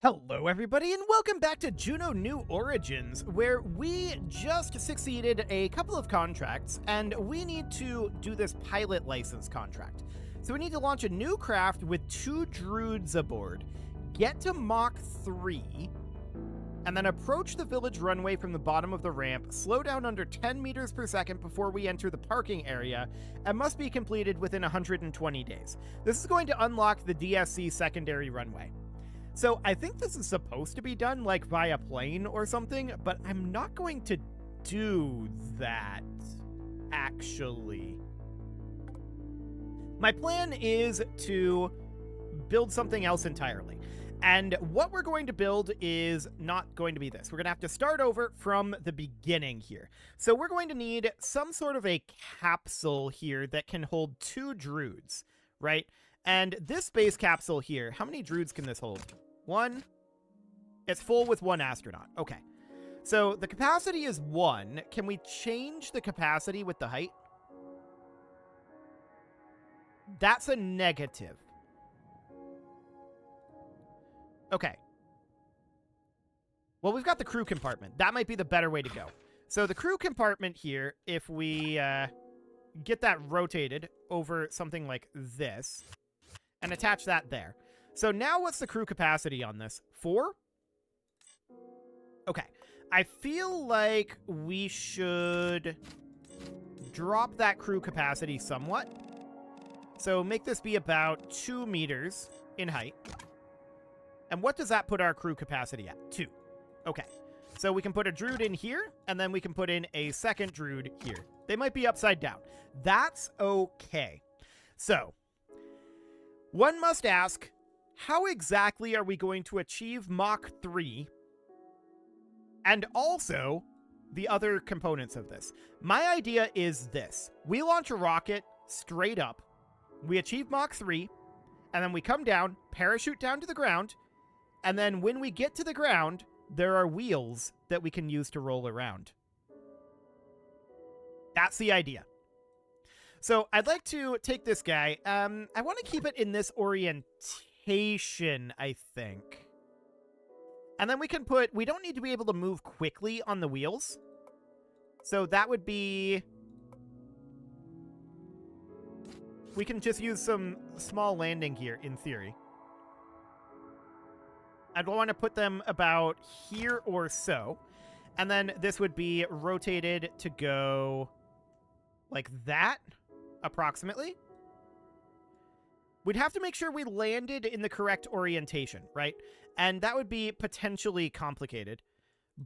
Hello, everybody, and welcome back to Juno New Origins, where we just succeeded a couple of contracts, and we need to do this pilot license contract. So we need to launch a new craft with 2 druids aboard, get to Mach 3, and then approach the village runway from the bottom of the ramp, slow down under 10 meters per second before we enter the parking area, and must be completed within 120 days. This is going to unlock the DSC secondary runway. So I think this is supposed to be done like via plane or something, but I'm not going to do that, actually. My plan is to build something else entirely. And what we're going to build is not going to be this. We're going to have to start over from the beginning here. So we're going to need some sort of a capsule here that can hold 2 druids, right? And this space capsule here, how many druids can this hold? 1. It's full with 1 astronaut. Okay. So the capacity is 1. Can we change the capacity with the height? That's a negative. Okay. Well, we've got the crew compartment. That might be the better way to go. So the crew compartment here, if we get that rotated over something like this and attach that there. So now what's the crew capacity on this? 4? Okay. I feel like we should drop that crew capacity somewhat. So make this be about 2 meters in height. And what does that put our crew capacity at? 2. Okay. So we can put a druid in here, and then we can put in a second druid here. They might be upside down. That's okay. So, one must ask, how exactly are we going to achieve Mach 3 and also the other components of this? My idea is this. We launch a rocket straight up, we achieve Mach 3, and then we come down, parachute down to the ground, and then when we get to the ground, there are wheels that we can use to roll around. That's the idea. So I'd like to take this guy. I want to keep it in this orientation, I think. And then we can put, we don't need to be able to move quickly on the wheels. So that would be, we can just use some small landing gear in theory. I'd want to put them about here or so. And then this would be rotated to go like that, approximately. We'd have to make sure we landed in the correct orientation, right? And that would be potentially complicated.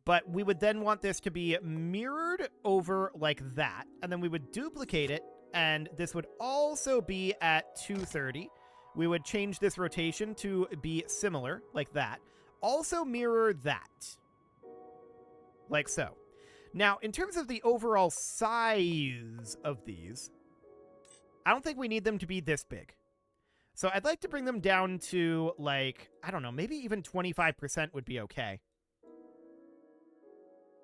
But we would then want this to be mirrored over like that. And then we would duplicate it. And this would also be at 230. We would change this rotation to be similar, like that. Also mirror that. Like so. Now, in terms of the overall size of these, I don't think we need them to be this big. So I'd like to bring them down to, like, I don't know, maybe even 25% would be okay.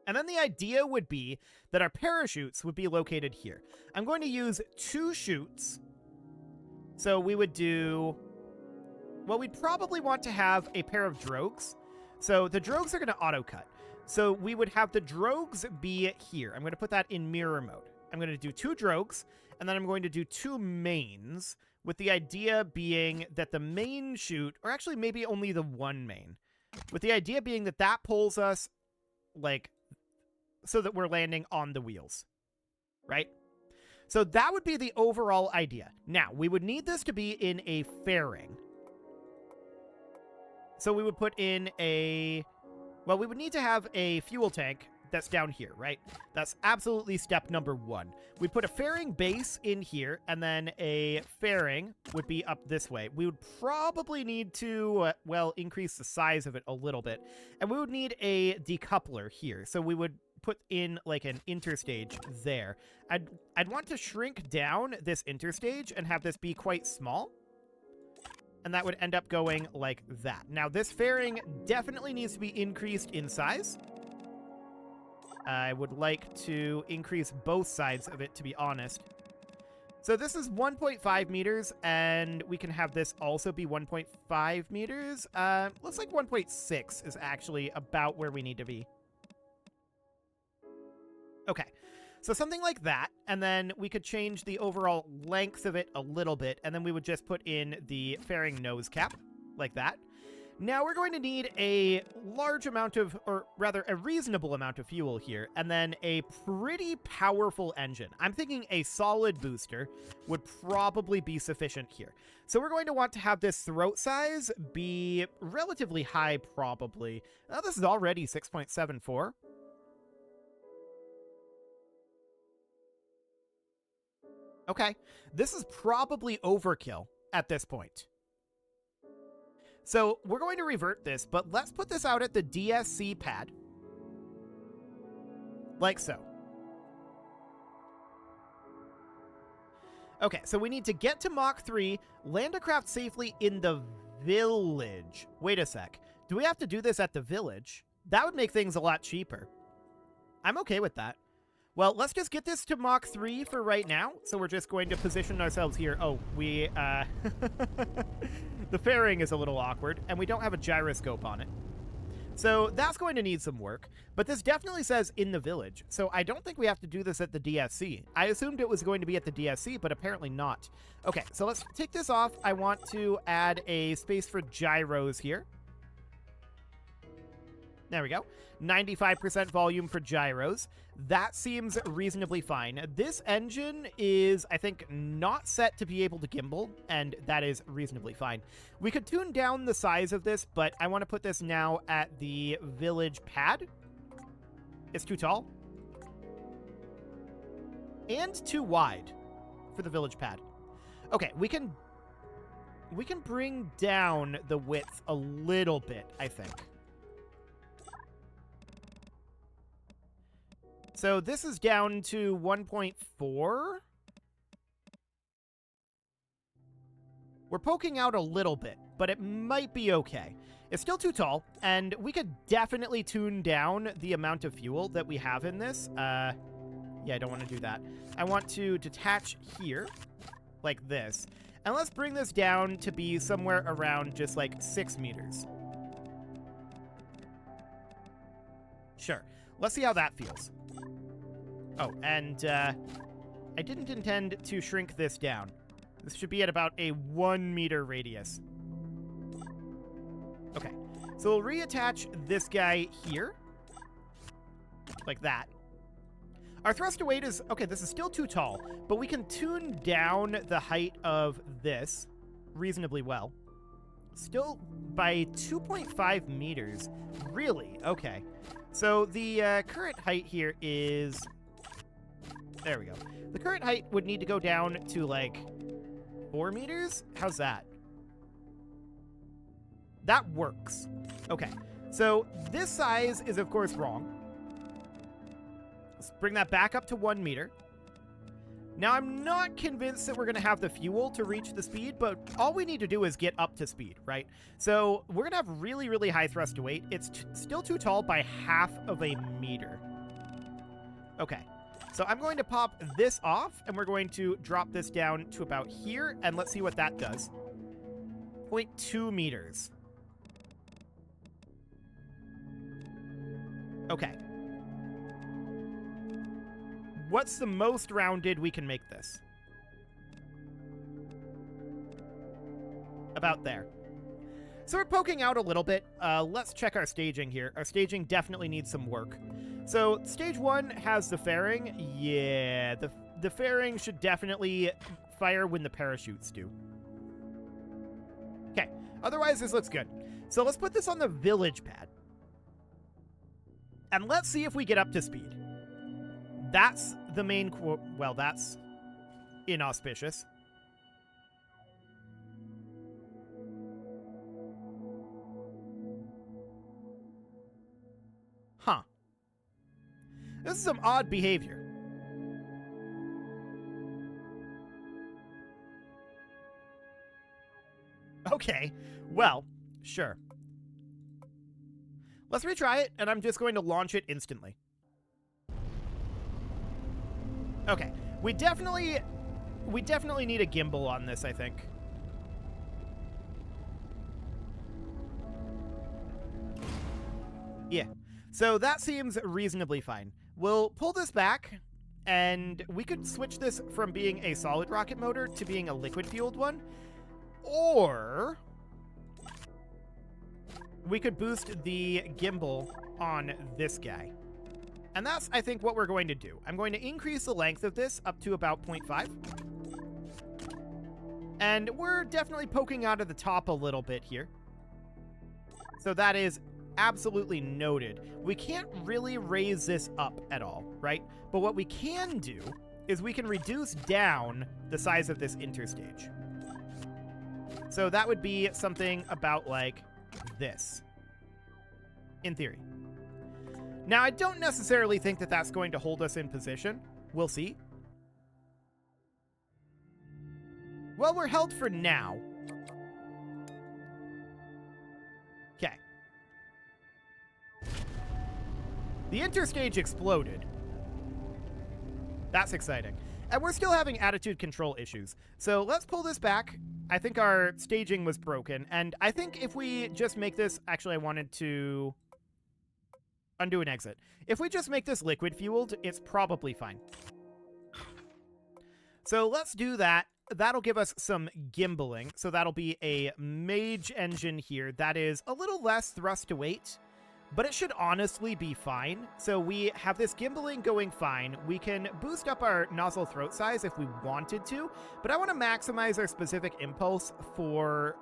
And then the idea would be that our parachutes would be located here. I'm going to use 2 chutes. So we would do, well, we'd probably want to have a pair of drogues. So the drogues are going to auto-cut. So we would have the drogues be here. I'm going to put that in mirror mode. I'm going to do 2 drogues, and then I'm going to do 2 mains, with the idea being that the main chute, or actually maybe only the 1 main, with the idea being that that pulls us, like, so that we're landing on the wheels, right? So that would be the overall idea. Now, we would need this to be in a fairing. So we would put in a, well, we would need to have a fuel tank that's down here, right? That's absolutely step number 1. We'd put a fairing base in here, and then a fairing would be up this way. We would probably need to, well, increase the size of it a little bit. And we would need a decoupler here. So we would put in like an interstage there. I'd want to shrink down this interstage and have this be quite small. And that would end up going like that. Now, this fairing definitely needs to be increased in size. I would like to increase both sides of it, to be honest. So this is 1.5 meters, and we can have this also be 1.5 meters. Looks like 1.6 is actually about where we need to be. Okay, so something like that, and then we could change the overall length of it a little bit, and then we would just put in the fairing nose cap, like that. Now we're going to need a large amount of, or rather a reasonable amount of fuel here, and then a pretty powerful engine. I'm thinking a solid booster would probably be sufficient here. So we're going to want to have this throat size be relatively high, probably. Now this is already 6.74. Okay, this is probably overkill at this point. So we're going to revert this, but let's put this out at the DSC pad. Like so. Okay, so we need to get to Mach 3, land a craft safely in the village. Wait a sec. Do we have to do this at the village? That would make things a lot cheaper. I'm okay with that. Well, let's just get this to Mach 3 for right now. So we're just going to position ourselves here. Oh, we, the fairing is a little awkward, and we don't have a gyroscope on it. So that's going to need some work, but this definitely says in the village. So I don't think we have to do this at the DSC. I assumed it was going to be at the DSC, but apparently not. Okay, so let's take this off. I want to add a space for gyros here. There we go. 95% volume for gyros. That seems reasonably fine. This engine is, I think, not set to be able to gimbal, and that is reasonably fine. We could tune down the size of this, but I want to put this now at the village pad. It's too tall. And too wide for the village pad. Okay, we can bring down the width a little bit, I think. So this is down to 1.4. We're poking out a little bit, but it might be okay. It's still too tall, and we could definitely tune down the amount of fuel that we have in this. Yeah, I don't want to do that. I want to detach here, like this. And let's bring this down to be somewhere around just like 6 meters. Sure. Let's see how that feels. Oh, and I didn't intend to shrink this down. This should be at about a 1 meter radius. Okay, so we'll reattach this guy here. Like that. Our thrust to weight is, okay, this is still too tall, but we can tune down the height of this reasonably well. Still by 2.5 meters. Really? Okay. So the current height here is... There we go. The current height would need to go down to, like, 4 meters? How's that? That works. Okay. So this size is, of course, wrong. Let's bring that back up to 1 meter. Now, I'm not convinced that we're going to have the fuel to reach the speed, but all we need to do is get up to speed, right? So we're going to have really, really high thrust to weight. It's still too tall by half of a meter. Okay. So I'm going to pop this off, and we're going to drop this down to about here, and let's see what that does. 0.2 meters. Okay. What's the most rounded we can make this? About there. So we're poking out a little bit. Let's check our staging here. Our staging definitely needs some work. So stage 1 has the fairing. Yeah, the fairing should definitely fire when the parachutes do. Okay, otherwise this looks good. So let's put this on the village pad. And let's see if we get up to speed. That's the main quote. Well, that's inauspicious. Huh. This is some odd behavior. Okay, well, sure. Let's retry it, and I'm just going to launch it instantly. Okay, we definitely We definitely need a gimbal on this, I think. Yeah. So that seems reasonably fine. We'll pull this back, and we could switch this from being a solid rocket motor to being a liquid-fueled one. Or we could boost the gimbal on this guy. And that's, I think, what we're going to do. I'm going to increase the length of this up to about 0.5. And we're definitely poking out of the top a little bit here. So that is absolutely noted. We can't really raise this up at all, right? But what we can do is we can reduce down the size of this interstage. So that would be something about like this, in theory. Now, I don't necessarily think that that's going to hold us in position. We'll see. Well, we're held for now. Okay. The interstage exploded. That's exciting. And we're still having attitude control issues. So let's pull this back. I think our staging was broken. And I think if we just make this... Actually, I wanted to undo an exit. If we just make this liquid-fueled, it's probably fine. So let's do that. That'll give us some gimbaling. So that'll be a mage engine here that is a little less thrust to weight, but it should honestly be fine. So we have this gimbaling going fine. We can boost up our nozzle throat size if we wanted to, but I want to maximize our specific impulse for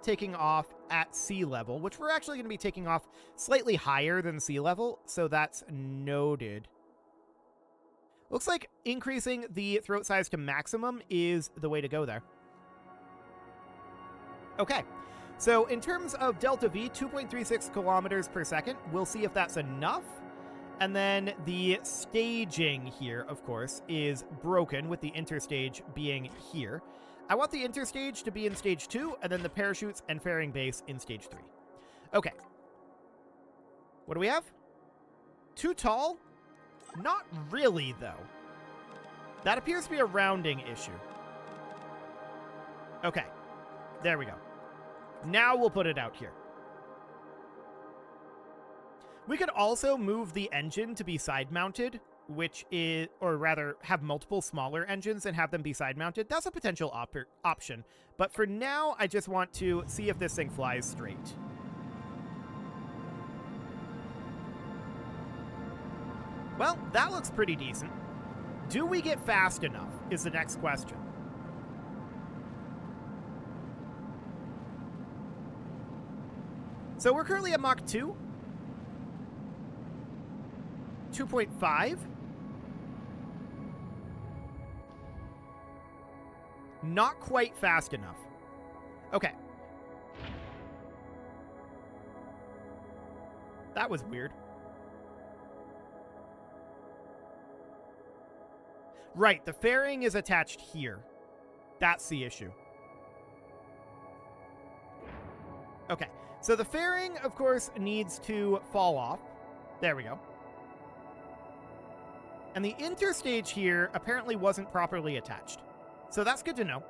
taking off at sea level, which we're actually going to be taking off slightly higher than sea level, so that's noted. Looks like increasing the throat size to maximum is the way to go there. Okay, so in terms of delta V, 2.36 kilometers per second, we'll see if that's enough. And then the staging here, of course, is broken with the interstage being here. I want the interstage to be in stage 2, and then the parachutes and fairing base in stage 3. Okay. What do we have? Too tall? Not really, though. That appears to be a rounding issue. Okay. There we go. Now we'll put it out here. We could also move the engine to be side-mounted, which is, or rather, have multiple smaller engines and have them be side-mounted. That's a potential option. But for now, I just want to see if this thing flies straight. Well, that looks pretty decent. Do we get fast enough is the next question. So we're currently at Mach 2. 2.5. Not quite fast enough. Okay. That was weird. Right, the fairing is attached here. That's the issue. Okay, so the fairing, of course, needs to fall off. There we go. And the interstage here apparently wasn't properly attached. So that's good to know.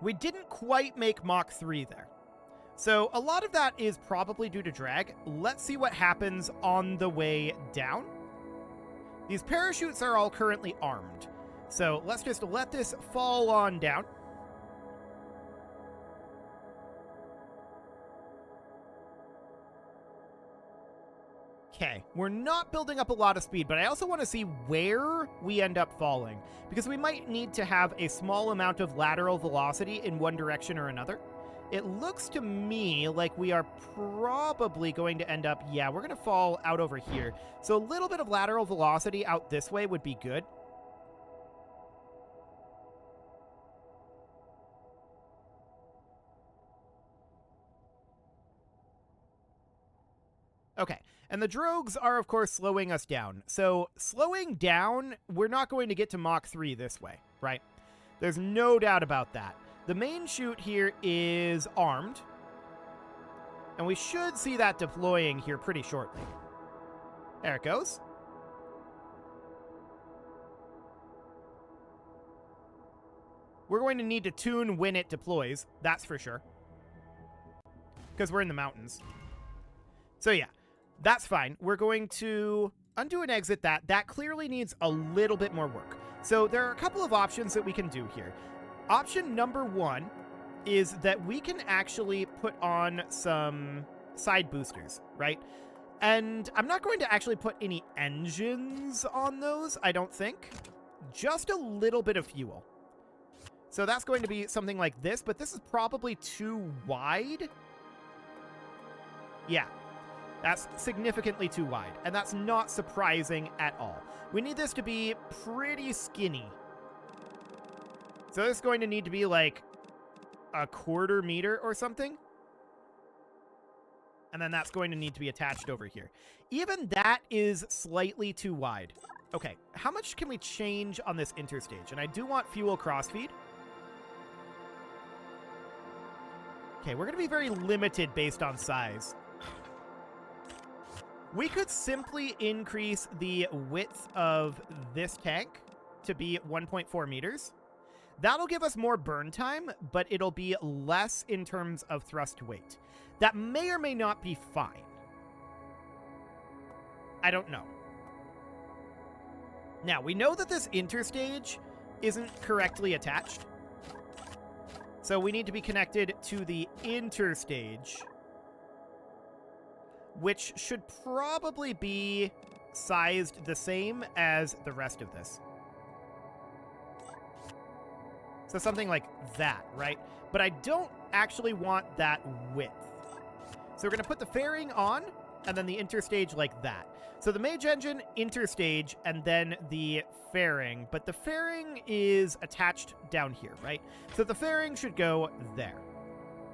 We didn't quite make Mach 3 there. So a lot of that is probably due to drag. Let's see what happens on the way down. These parachutes are all currently armed. So let's just let this fall on down. Okay, we're not building up a lot of speed, but I also want to see where we end up falling, because we might need to have a small amount of lateral velocity in one direction or another. It looks to me like we are probably going to end up, yeah, we're going to fall out over here. So a little bit of lateral velocity out this way would be good. Okay, and the drogues are, of course, slowing us down. So slowing down, we're not going to get to Mach 3 this way, right? There's no doubt about that. The main chute here is armed, and we should see that deploying here pretty shortly. There it goes. We're going to need to tune when it deploys, that's for sure. Because we're in the mountains. So yeah, that's fine. We're going to undo and exit that. That clearly needs a little bit more work. So there are a couple of options that we can do here. Option number one is that we can actually put on some side boosters, right? And I'm not going to actually put any engines on those, I don't think. Just a little bit of fuel. So that's going to be something like this, but this is probably too wide. Yeah, that's significantly too wide, and that's not surprising at all. We need this to be pretty skinny. So this is going to need to be like a 1/4 meter or something. And then that's going to need to be attached over here. Even that is slightly too wide. Okay, how much can we change on this interstage? And I do want fuel crossfeed. Okay, we're going to be very limited based on size. We could simply increase the width of this tank to be 1.4 meters. That'll give us more burn time, but it'll be less in terms of thrust weight. That may or may not be fine. I don't know. Now, we know that this interstage isn't correctly attached. So we need to be connected to the interstage, which should probably be sized the same as the rest of this. So something like that, right? But I don't actually want that width. So we're going to put the fairing on, and then the interstage like that. So the mage engine, interstage, and then the fairing. But the fairing is attached down here, right? So the fairing should go there,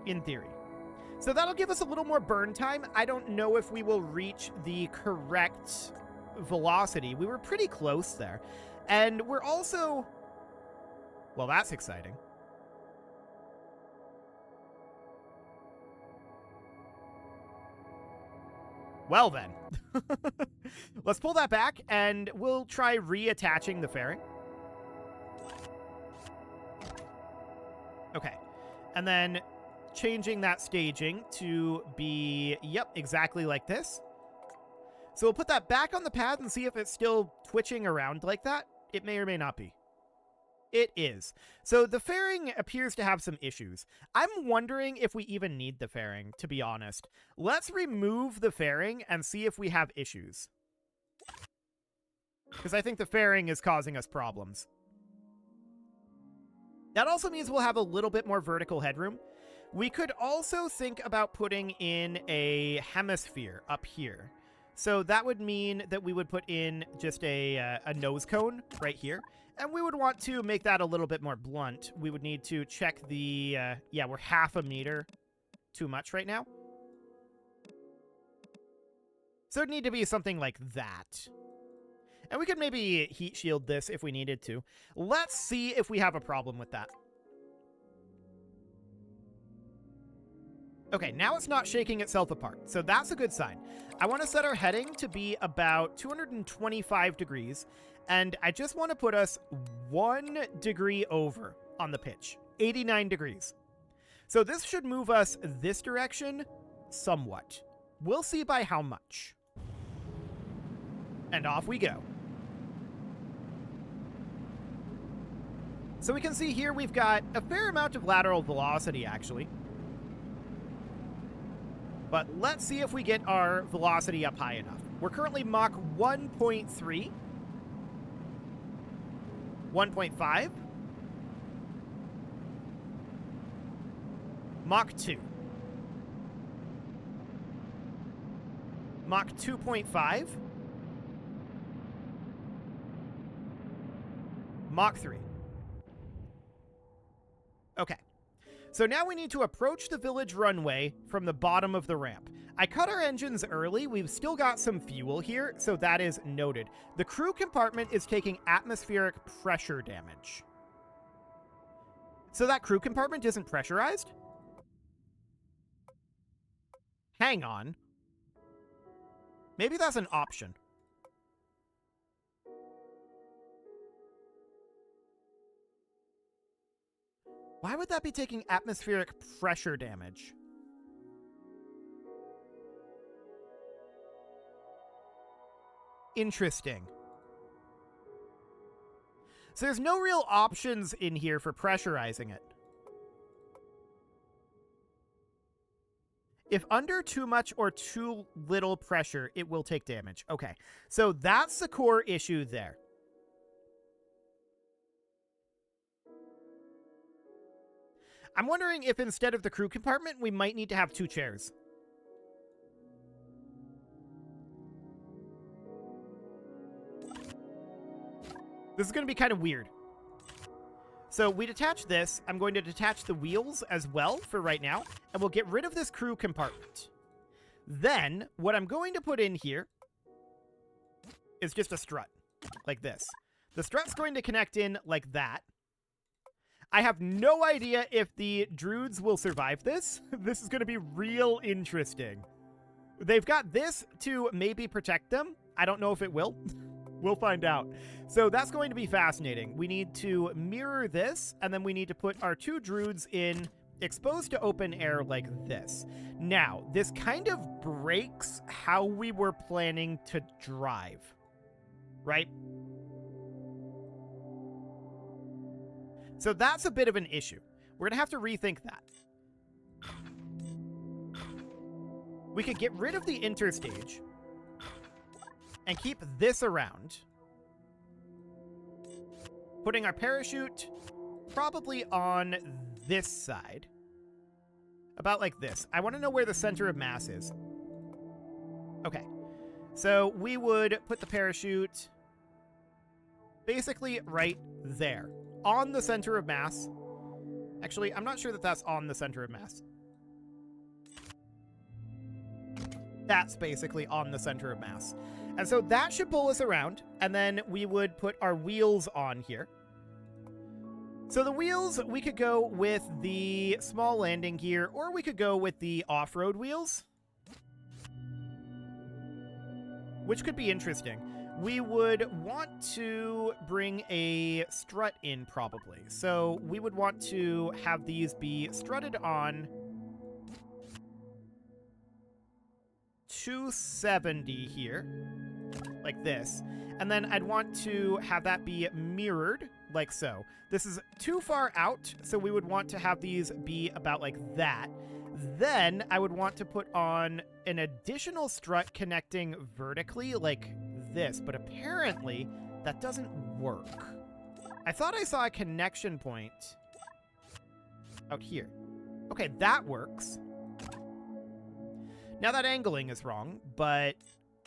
in theory. So that'll give us a little more burn time. I don't know if we will reach the correct velocity. We were pretty close there. And we're also... Well, that's exciting. Well then, let's pull that back and we'll try reattaching the fairing. Okay, and then changing that staging to be, yep, exactly like this. So we'll put that back on the pad and see if it's still twitching around like that. It may or may not be. It is. So the fairing appears to have some issues. I'm wondering if we even need the fairing, to be honest. Let's remove the fairing and see if we have issues. Because I think the fairing is causing us problems. That also means we'll have a little bit more vertical headroom. We could also think about putting in a hemisphere up here. So that would mean that we would put in just a nose cone right here. And we would want to make that a little bit more blunt. We would need to check the... yeah, we're 1/2 meter too much right now. So it'd need to be something like that. And we could maybe heat shield this if we needed to. Let's see if we have a problem with that. Okay, now it's not shaking itself apart, so that's a good sign. I want to set our heading to be about 225 degrees, and I just want to put us 1 degree over on the pitch, 89 degrees. So this should move us this direction somewhat. We'll see by how much. And off we go. So we can see here we've got a fair amount of lateral velocity, actually. But let's see if we get our velocity up high enough. We're currently Mach 1.3. 1.5. Mach 2. Mach 2.5. Mach 3. Okay. So now we need to approach the village runway from the bottom of the ramp. I cut our engines early. We've still got some fuel here, so that is noted. The crew compartment is taking atmospheric pressure damage. So that crew compartment isn't pressurized? Hang on. Maybe that's an option. Why would that be taking atmospheric pressure damage? Interesting. So there's no real options in here for pressurizing it. If under too much or too little pressure, it will take damage. Okay, so that's the core issue there. I'm wondering if instead of the crew compartment, we might need to have 2 chairs. This is going to be kind of weird. So we detach this. I'm going to detach the wheels as well for right now, and we'll get rid of this crew compartment. Then what I'm going to put in here is just a strut, like this. The strut's going to connect in like that. I have no idea if the Druids will survive this. This is going to be real interesting. They've got this to maybe protect them. I don't know if it will. We'll find out. So that's going to be fascinating. We need to mirror this, and then we need to put our 2 Druids in exposed to open air like this. Now, this kind of breaks how we were planning to drive, right? So that's a bit of an issue. We're going to have to rethink that. We could get rid of the interstage and keep this around, putting our parachute probably on this side, about like this. I want to know where the center of mass is. Okay, so we would put the parachute basically right there, on the center of mass. Actually, I'm not sure that that's on the center of mass. That's basically on the center of mass. And so that should pull us around, and then we would put our wheels on here. So the wheels, we could go with the small landing gear, or we could go with the off-road wheels, which could be interesting. We would want to bring a strut in, probably. So we would want to have these be strutted on 270 here, like this. And then I'd want to have that be mirrored, like so. This is too far out, so we would want to have these be about like that. Then I would want to put on an additional strut connecting vertically like this, but apparently that doesn't work. I thought I saw a connection point out here. Okay, that works. Now that angling is wrong, but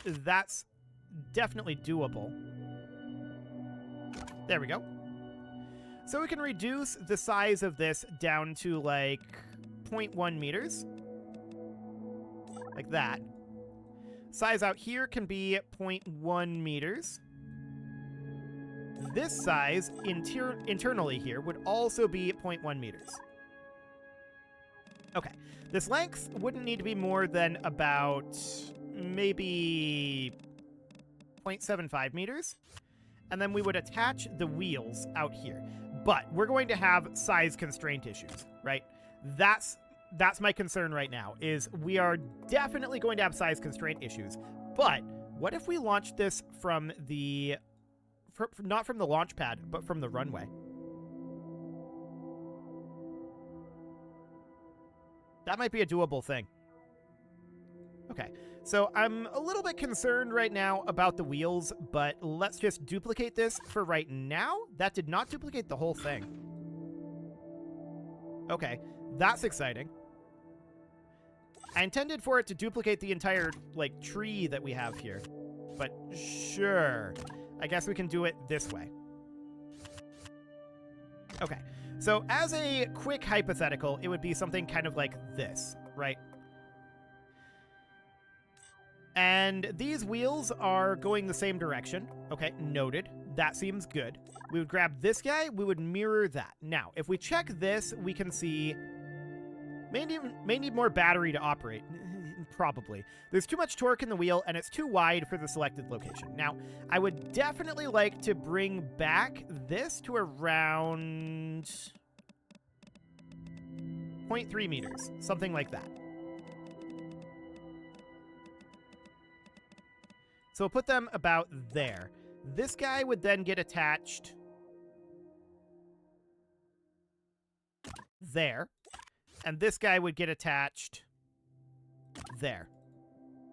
that's definitely doable. There we go. So we can reduce the size of this down to like 0.1 meters. Like that. Size out here can be 0.1 meters. This size internally here would also be 0.1 meters. Okay. This length wouldn't need to be more than about maybe 0.75 meters. And then we would attach the wheels out here. But we're going to have size constraint issues, right? That's my concern right now, is we are definitely going to have size constraint issues. But what if we launch this from the... not from the launch pad, but from the runway? That might be a doable thing. Okay, so I'm a little bit concerned right now about the wheels, but let's just duplicate this for right now. That did not duplicate the whole thing. Okay, that's exciting. I intended for it to duplicate the entire, like, tree that we have here. But sure, I guess we can do it this way. Okay, so as a quick hypothetical, it would be something kind of like this, right? And these wheels are going the same direction. Okay, noted. That seems good. We would grab this guy. We would mirror that. Now, if we check this, we can see... May need more battery to operate. Probably. There's too much torque in the wheel, and it's too wide for the selected location. Now, I would definitely like to bring back this to around 0.3 meters, something like that. So we'll put them about there. This guy would then get attached there. And this guy would get attached there.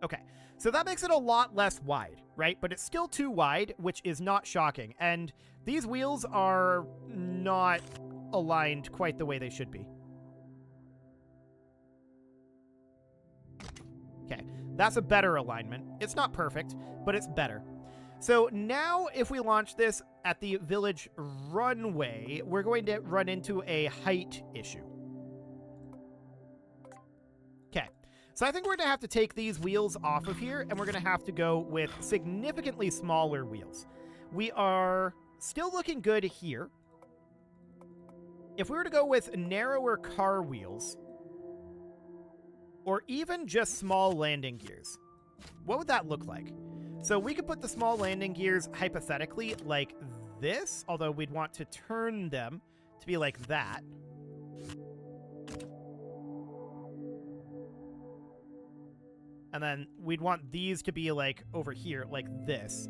Okay, so that makes it a lot less wide, right? But it's still too wide, which is not shocking. And these wheels are not aligned quite the way they should be. Okay, that's a better alignment. It's not perfect, but it's better. So now if we launch this at the village runway, we're going to run into a height issue. Okay, so I think we're going to have to take these wheels off of here, and we're going to have to go with significantly smaller wheels. We are still looking good here. If we were to go with narrower car wheels, or even just small landing gears, what would that look like? So we could put the small landing gears hypothetically like this, although we'd want to turn them to be like that. And then we'd want these to be like over here, like this.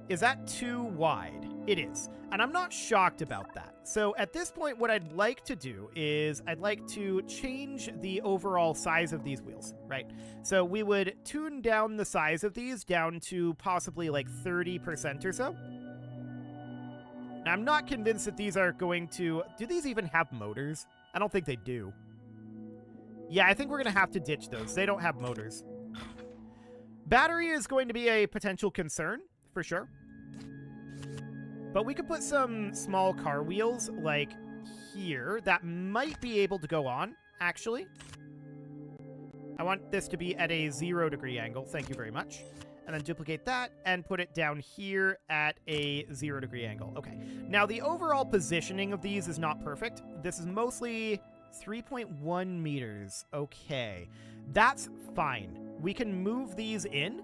Is that too wide? It is. And I'm not shocked about that. So at this point, what I'd like to do is I'd like to change the overall size of these wheels, right? So we would tune down the size of these down to possibly like 30% or so. Now, I'm not convinced that these are going to... Do these even have motors? I don't think they do. Yeah, I think we're going to have to ditch those. They don't have motors. Battery is going to be a potential concern, for sure. But we could put some small car wheels, like here, that might be able to go on, actually. I want this to be at a 0-degree angle. Thank you very much. And then duplicate that and put it down here at a 0-degree angle. Okay. Now, the overall positioning of these is not perfect. This is mostly 3.1 meters. Okay. That's fine. We can move these in.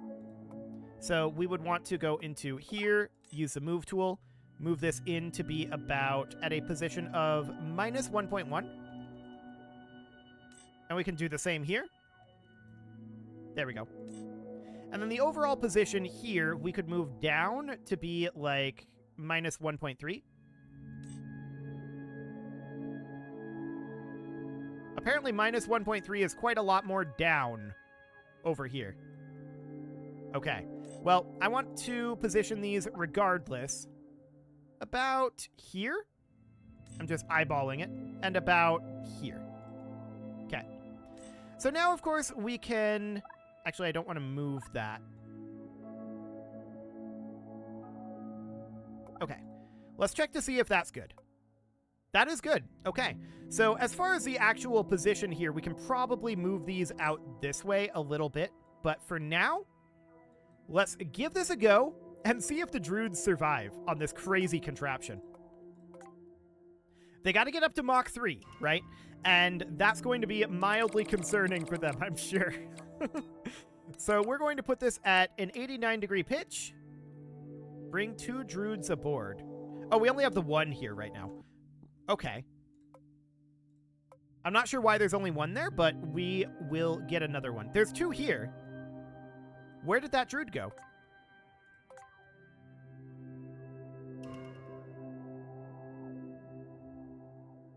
So we would want to go into here, use the move tool, move this in to be about at a position of minus 1.1. And we can do the same here. There we go. And then the overall position here, we could move down to be like minus 1.3. Apparently minus 1.3 is quite a lot more down over here. Okay. Well, I want to position these regardless about here. I'm just eyeballing it. And about here. Okay. So now, of course, we can... Actually, I don't want to move that. Okay. Let's check to see if that's good. That is good. Okay. So as far as the actual position here, we can probably move these out this way a little bit. But for now, let's give this a go and see if the Druids survive on this crazy contraption. They got to get up to Mach 3, right? And that's going to be mildly concerning for them, I'm sure. So we're going to put this at an 89-degree pitch. Bring 2 Druids aboard. Oh, we only have the one here right now. Okay. I'm not sure why there's only one there, but we will get another one. There's 2 here. Where did that Druid go?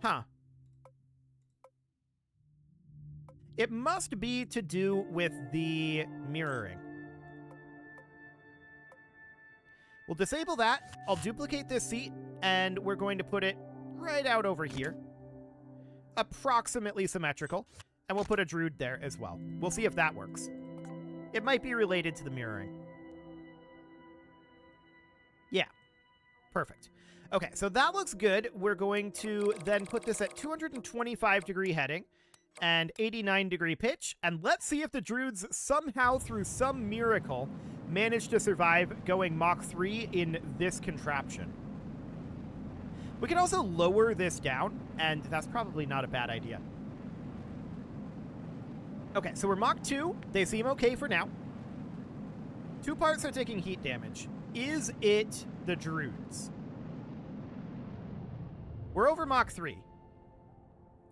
Huh. It must be to do with the mirroring. We'll disable that. I'll duplicate this seat, and we're going to put it right out over here. Approximately symmetrical. And we'll put a Druid there as well. We'll see if that works. It might be related to the mirroring. Yeah. Perfect. Okay, so that looks good. We're going to then put this at 225-degree heading and 89-degree pitch. And let's see if the Druids somehow, through some miracle, manage to survive going Mach 3 in this contraption. We can also lower this down, and that's probably not a bad idea. Okay, so we're Mach 2. They seem okay for now. 2 parts are taking heat damage. Is it the Druids? We're over Mach 3.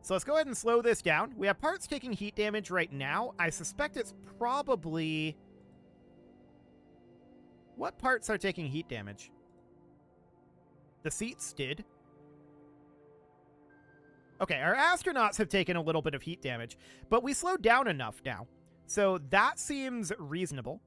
So let's go ahead and slow this down. We have parts taking heat damage right now. I suspect it's probably... What parts are taking heat damage? The seats did. Okay, our astronauts have taken a little bit of heat damage, but we slowed down enough now. So that seems reasonable.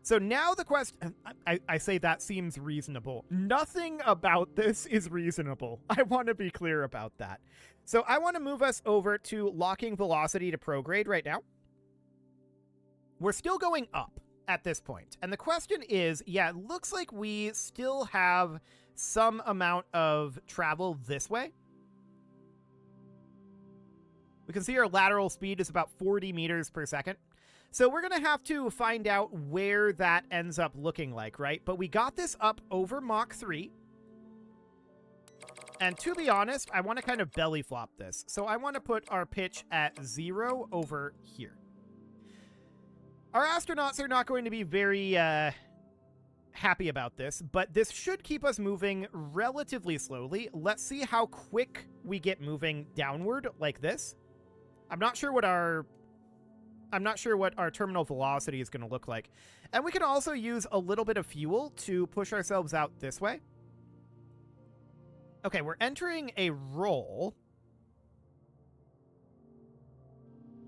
So now the question... I say that seems reasonable. Nothing about this is reasonable. I want to be clear about that. So I want to move us over to locking velocity to prograde right now. We're still going up at this point. And the question is, yeah, it looks like we still have some amount of travel this way. We can see our lateral speed is about 40 meters per second. So we're going to have to find out where that ends up looking like, right? But we got this up over Mach 3. And to be honest, I want to kind of belly flop this. So I want to put our pitch at 0 over here. Our astronauts are not going to be very happy about this, but this should keep us moving relatively slowly. Let's see how quick we get moving downward like this. I'm not sure what our terminal velocity is going to look like. And we can also use a little bit of fuel to push ourselves out this way. Okay, we're entering a roll.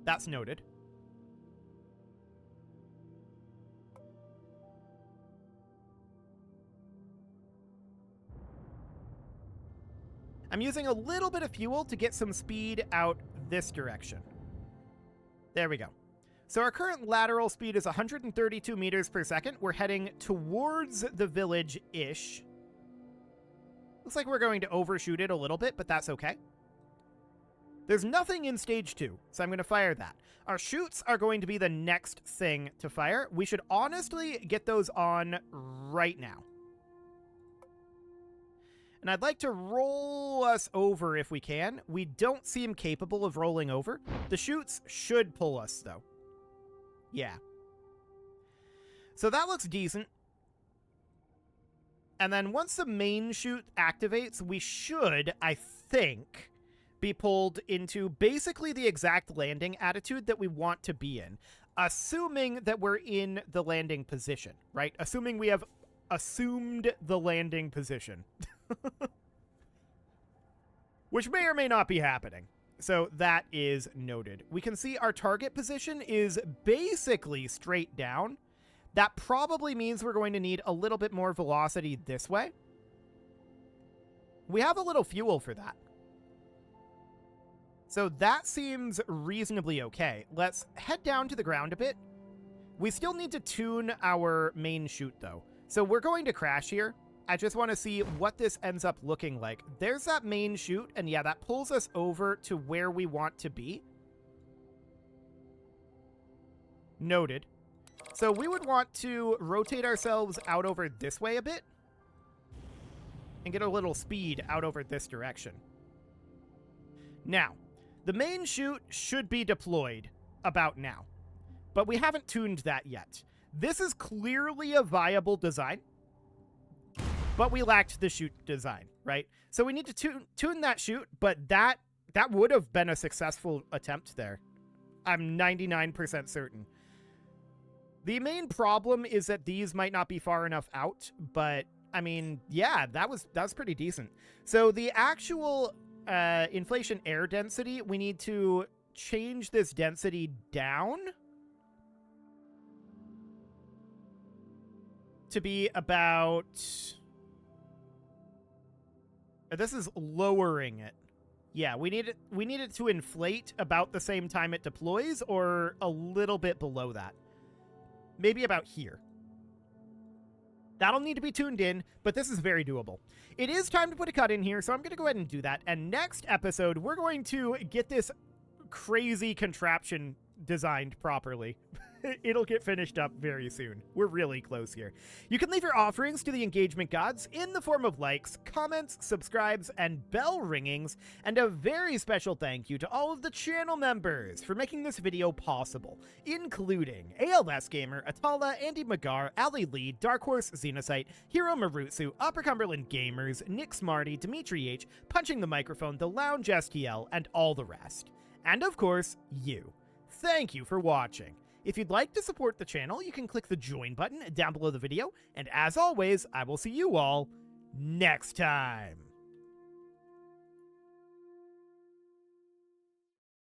That's noted. I'm using a little bit of fuel to get some speed out this direction. There we go. So our current lateral speed is 132 meters per second. We're heading towards the village-ish. Looks like we're going to overshoot it a little bit, but that's okay. There's nothing in stage 2, so I'm going to fire that. Our chutes are going to be the next thing to fire. We should honestly get those on right now. And I'd like to roll us over if we can. We don't seem capable of rolling over. The chutes should pull us, though. Yeah. So that looks decent. And then once the main chute activates, we should, I think, be pulled into basically the exact landing attitude that we want to be in. Assuming that we're in the landing position, right? Assuming we have assumed the landing position. Which may or may not be happening. So that is noted. We can see our target position is basically straight down. That probably means we're going to need a little bit more velocity this way. We have a little fuel for that. So that seems reasonably okay. Let's head down to the ground a bit. We still need to tune our main chute, though. So we're going to crash here. I just want to see what this ends up looking like. There's that main chute, and yeah, that pulls us over to where we want to be. Noted. So we would want to rotate ourselves out over this way a bit and get a little speed out over this direction. Now, the main chute should be deployed about now, but we haven't tuned that yet. This is clearly a viable design, but we lacked the chute design, right? So we need to tune that chute, but that would have been a successful attempt there. I'm 99% certain. The main problem is that these might not be far enough out, but I mean, yeah, that was pretty decent. So the actual inflation air density, we need to change this density down to be about... This is lowering it. Yeah, we need it to inflate about the same time it deploys, or a little bit below that. Maybe about here. That'll need to be tuned in, but this is very doable. It is time to put a cut in here, so I'm going to go ahead and do that. And next episode, we're going to get this crazy contraption designed properly. It'll get finished up very soon. We're really close here. You can leave your offerings to the engagement gods in the form of likes, comments, subscribes, and bell ringings, and a very special thank you to all of the channel members for making this video possible, including ALS Gamer, Atala, Andy Magar, Ali Lee, Dark Horse Xenocyte, Hiro Marutsu, Upper Cumberland Gamers, Nick Smarty, Dimitri H, Punching the Microphone, The Lounge STL, and all the rest. And of course, you. Thank you for watching. If you'd like to support the channel, you can click the join button down below the video, and as always, I will see you all next time.